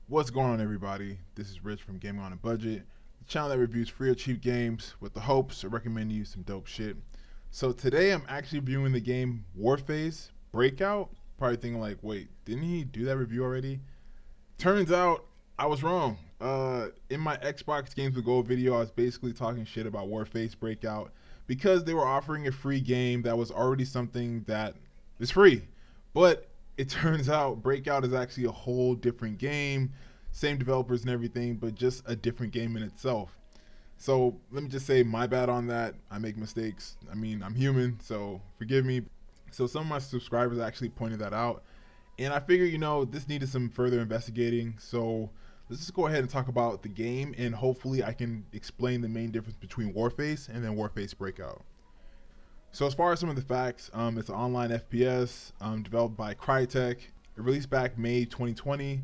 What's going on, everybody? This is Rich from Gaming on a Budget, the channel that reviews free or cheap games with the hopes of recommending you some dope shit. So today I'm actually reviewing the game Warface Breakout. Probably thinking like, wait, didn't he do that review already? Turns out I was wrong. In my Xbox Games with Gold video, I was basically talking shit about Warface Breakout because they were offering a free game that was already something that is free. But it turns out Breakout is actually a whole different game, same developers and everything, but just a different game in itself. So let me just say my bad on that. I make mistakes. I mean, I'm human, so forgive me. So some of my subscribers actually pointed that out. And I figure, this needed some further investigating. So let's just go ahead and talk about the game, and hopefully I can explain the main difference between Warface and then Warface Breakout. So as far as some of the facts, it's an online FPS developed by Crytek. It released back May 2020,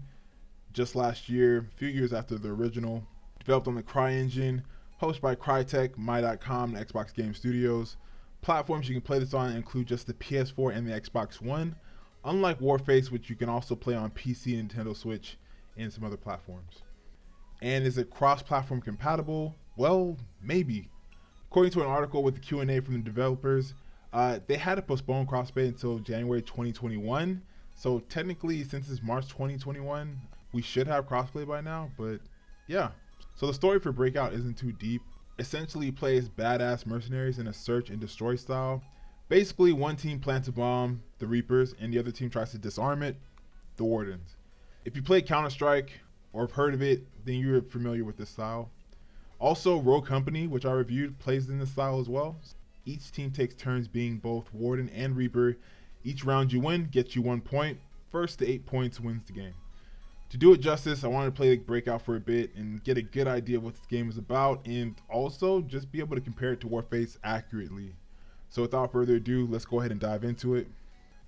just last year, a few years after the original. Developed on the CryEngine, hosted by Crytek, My.com, and Xbox Game Studios. Platforms you can play this on include just the PS4 and the Xbox One, unlike Warface, which you can also play on PC, Nintendo Switch, and some other platforms. And is it cross-platform compatible? Well, maybe. According to an article with the Q&A from the developers, they had to postpone crossplay until January 2021. So technically, since it's March 2021, we should have crossplay by now. But yeah. So the story for Breakout isn't too deep. Essentially, you play as badass mercenaries in a search and destroy style. Basically, one team plants a bomb, the Reapers, and the other team tries to disarm it, the Wardens. If you play Counter-Strike or have heard of it, then you're familiar with this style. Also, Rogue Company, which I reviewed, plays in this style as well. Each team takes turns being both Warden and Reaper. Each round you win gets you 1 point. First to 8 points wins the game. To do it justice, I wanted to play the Breakout for a bit and get a good idea of what this game is about, and also just be able to compare it to Warface accurately. So without further ado, let's go ahead and dive into it.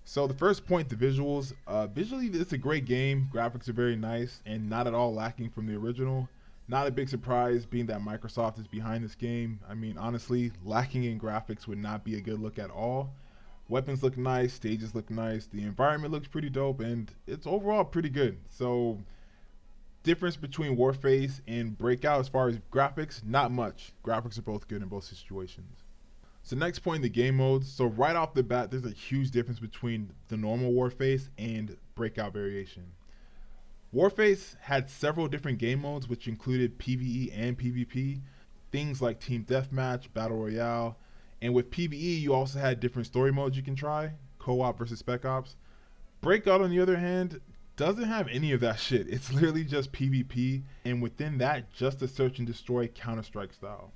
So the first point, the visuals. Visually, it's a great game. Graphics are very nice and not at all lacking from the original. Not a big surprise being that Microsoft is behind this game. I mean, honestly, lacking in graphics would not be a good look at all. Weapons look nice, stages look nice, the environment looks pretty dope, and it's overall pretty good. So, difference between Warface and Breakout as far as graphics, not much. Graphics are both good in both situations. So next point, the game modes. So right off the bat, there's a huge difference between the normal Warface and Breakout variation. Warface had several different game modes, which included PvE and PvP, things like Team Deathmatch, Battle Royale, and with PvE, you also had different story modes you can try, co-op versus spec ops. Breakout, on the other hand, doesn't have any of that shit. It's literally just PvP, and within that, just a search and destroy Counter-Strike style.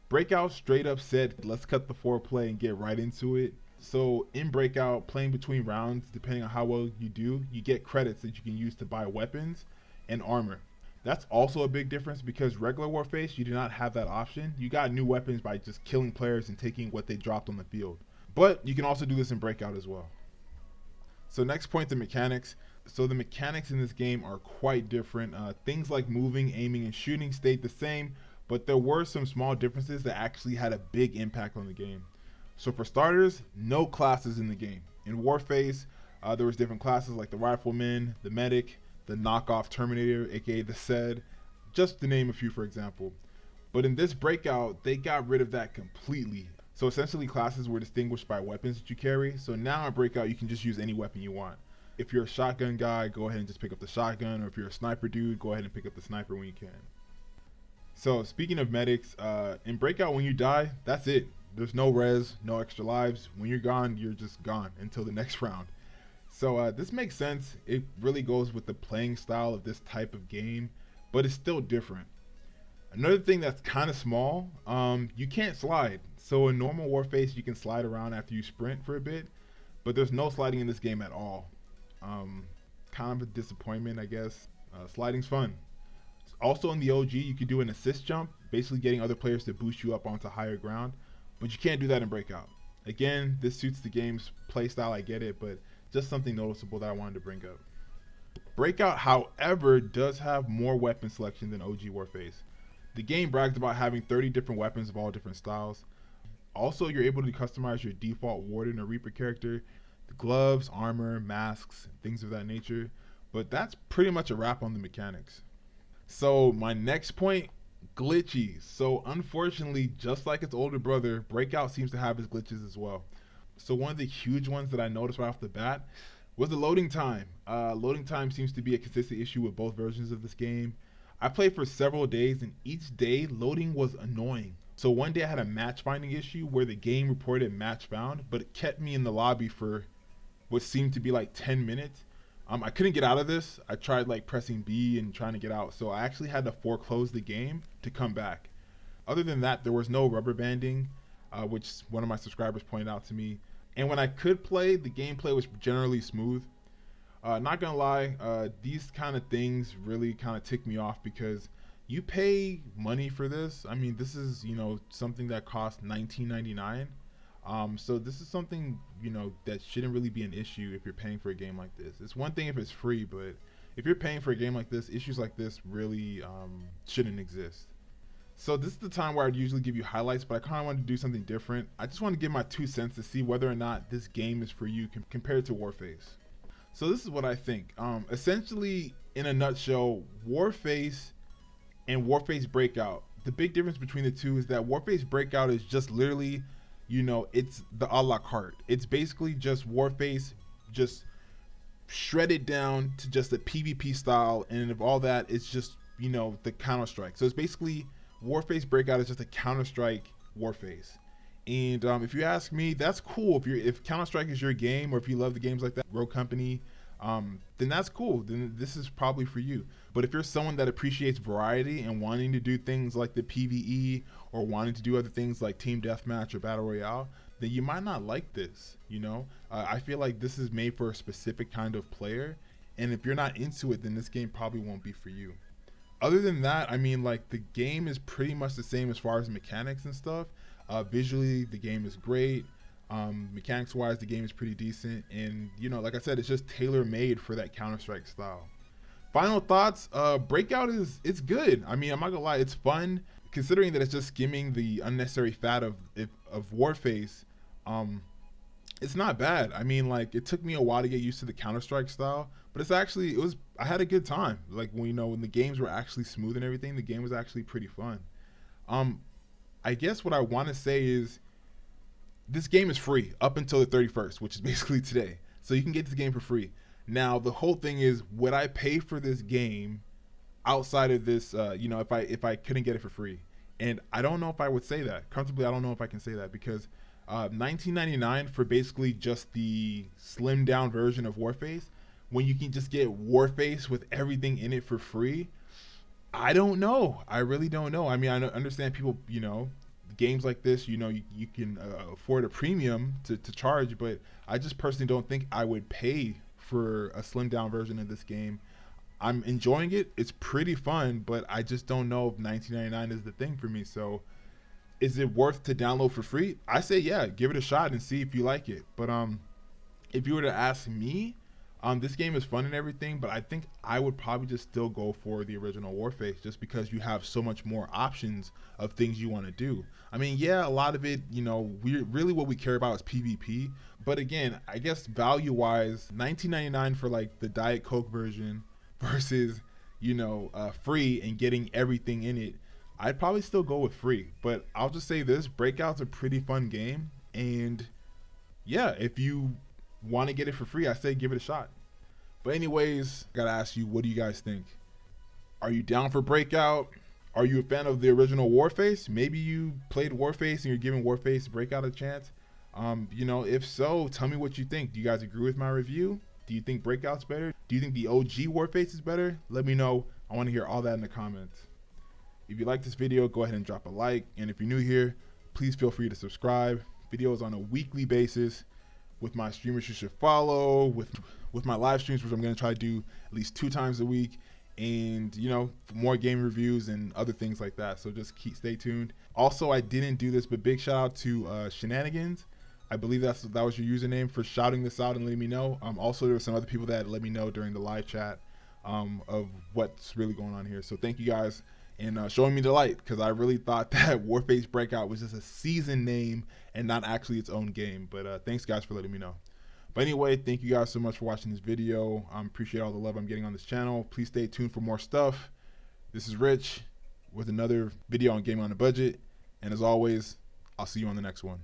Breakout straight up said, let's cut the foreplay and get right into it. So in Breakout, playing between rounds, depending on how well you do, you get credits that you can use to buy weapons and armor. That's also a big difference because regular Warface, you do not have that option. You got new weapons by just killing players and taking what they dropped on the field. But you can also do this in Breakout as well. So next point, the mechanics. So the mechanics in this game are quite different. Things like moving, aiming, and shooting stayed the same, but there were some small differences that actually had a big impact on the game. So for starters, no classes in the game. In Warface, there was different classes like the Rifleman, the Medic, the Knockoff Terminator, aka the SED, just to name a few for example. But in this Breakout, they got rid of that completely. So essentially classes were distinguished by weapons that you carry. So now in Breakout, you can just use any weapon you want. If you're a shotgun guy, go ahead and just pick up the shotgun, or if you're a sniper dude, go ahead and pick up the sniper when you can. So speaking of medics, in Breakout, when you die, that's it. There's no res, no extra lives. When you're gone, you're just gone until the next round. So this makes sense. It really goes with the playing style of this type of game, but it's still different. Another thing that's kind of small, you can't slide. So in normal Warface, you can slide around after you sprint for a bit, but there's no sliding in this game at all. Kind of a disappointment, I guess. Sliding's fun. Also in the OG, you could do an assist jump, basically getting other players to boost you up onto higher ground, but you can't do that in Breakout. Again, this suits the game's playstyle, I get it, but just something noticeable that I wanted to bring up. Breakout, however, does have more weapon selection than OG Warface. The game brags about having 30 different weapons of all different styles. Also, you're able to customize your default Warden or Reaper character, the gloves, armor, masks, things of that nature. But that's pretty much a wrap on the mechanics. So my next point, glitchy. So unfortunately, just like its older brother, Breakout seems to have its glitches as well. So one of the huge ones that I noticed right off the bat was the loading time. Loading time seems to be a consistent issue with both versions of this game. I played for several days, and each day loading was annoying. So one day I had a match finding issue where the game reported match found, but it kept me in the lobby for what seemed to be like 10 minutes. I couldn't get out of this. I tried like pressing B and trying to get out. So I actually had to foreclose the game to come back. Other than that, there was no rubber banding, which one of my subscribers pointed out to me. And when I could play, the gameplay was generally smooth. Not gonna lie, these kind of things really kind of tick me off because you pay money for this. I mean, this is something that costs $19.99. So this is something that shouldn't really be an issue if you're paying for a game like this. It's one thing if it's free, but if you're paying for a game like this, issues like this really shouldn't exist. So this is the time where I'd usually give you highlights, but I kind of wanted to do something different. I just want to give my 2 cents to see whether or not this game is for you compared to Warface. So this is what I think. Essentially, in a nutshell, Warface and Warface Breakout. The big difference between the two is that Warface Breakout is just literally, it's the a la carte. It's basically just Warface, just shredded down to just a PvP style, and of all that, it's just the Counter Strike. So it's basically Warface Breakout is just a Counter Strike Warface. And if you ask me, that's cool. If Counter Strike is your game, or if you love the games like that, Rogue Company, then that's cool. Then this is probably for you. But if you're someone that appreciates variety and wanting to do things like the PvE or wanting to do other things like Team Deathmatch or Battle Royale, then you might not like this. I feel like this is made for a specific kind of player, and if you're not into it, then this game probably won't be for you. Other than that, I mean, like, the game is pretty much the same as far as mechanics and stuff. Visually, the game is great. Mechanics wise, the game is pretty decent, and like I said, it's just tailor made for that Counter-Strike style. Final thoughts, Breakout it's good. I mean, I'm not gonna lie, it's fun considering that it's just skimming the unnecessary fat of Warface. It's not bad. I mean, like, it took me a while to get used to the Counter-Strike style, but I had a good time. Like, when the games were actually smooth and everything, the game was actually pretty fun. I guess what I want to say is this game is free up until the 31st, which is basically today. So you can get this game for free. Now, the whole thing is, would I pay for this game outside of this, if I couldn't get it for free? And I don't know if I would say that. Comfortably, I don't know if I can say that because $19.99 for basically just the slimmed down version of Warface, when you can just get Warface with everything in it for free, I don't know. I really don't know. I mean, I understand people, games like this, you can afford a premium to charge, but I just personally don't think I would pay for a slimmed down version of this game. I'm enjoying it. It's pretty fun, but I just don't know if $19.99 is the thing for me. So is it worth to download for free? I say, yeah, give it a shot and see if you like it. But if you were to ask me, this game is fun and everything, but I think I would probably just still go for the original Warface just because you have so much more options of things you want to do. I mean, yeah, a lot of it, really what we care about is PvP. But again, I guess value-wise, $19.99 for like the Diet Coke version versus, free and getting everything in it, I'd probably still go with free. But I'll just say this, Breakout's a pretty fun game. And yeah, if you want to get it for free, I say give it a shot. But anyways, I gotta ask you, what do you guys think? Are you down for Breakout? Are you a fan of the original Warface? Maybe you played Warface and you're giving Warface Breakout a chance. If so, tell me what you think. Do you guys agree with my review? Do you think Breakout's better? Do you think the OG Warface is better? Let me know. I want to hear all that in the comments. If you like this video, go ahead and drop a like. And if you're new here, please feel free to subscribe. Videos on a weekly basis. With my streamers you should follow, with my live streams, which I'm going to try to do at least 2 times a week, and more game reviews and other things like that. So just stay tuned. Also, I didn't do this, but big shout out to Shenanigans. I believe that was your username, for shouting this out and letting me know. Also, there were some other people that let me know during the live chat of what's really going on here. So thank you guys, and showing me the light, because I really thought that Warface Breakout was just a season name and not actually its own game. But thanks guys for letting me know. But anyway, thank you guys so much for watching this video. I appreciate all the love I'm getting on this channel. Please stay tuned for more stuff. This is Rich with another video on Gaming on a Budget. And as always, I'll see you on the next one.